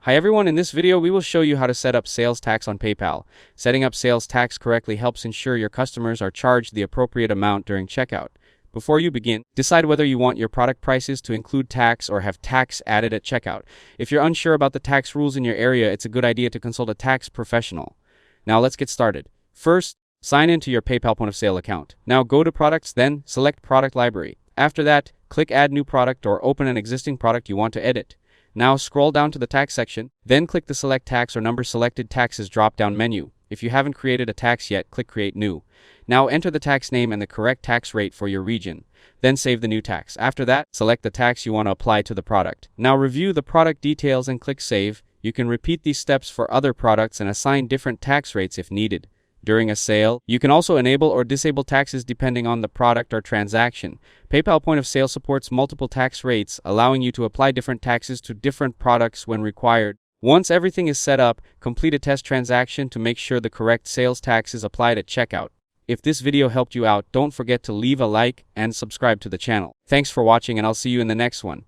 Hi everyone, in this video we will show you how to set up sales tax on PayPal. Setting up sales tax correctly helps ensure your customers are charged the appropriate amount during checkout. Before you begin, decide whether you want your product prices to include tax or have tax added at checkout. If you're unsure about the tax rules in your area, it's a good idea to consult a tax professional. Now let's get started. First, sign into your PayPal point of sale account. Now go to Products, then select Product Library. After that, click Add New Product or open an existing product you want to edit. Now scroll down to the tax section, then click the Select Tax or Number Selected Taxes drop-down menu. If you haven't created a tax yet, click Create New. Now enter the tax name and the correct tax rate for your region. Then save the new tax. After that, select the tax you want to apply to the product. Now review the product details and click Save. You can repeat these steps for other products and assign different tax rates if needed. During a sale, you can also enable or disable taxes depending on the product or transaction. PayPal point of sale supports multiple tax rates, allowing you to apply different taxes to different products when required. Once everything is set up, complete a test transaction to make sure the correct sales tax is applied at checkout. If this video helped you out, don't forget to leave a like and subscribe to the channel. Thanks for watching, and I'll see you in the next one.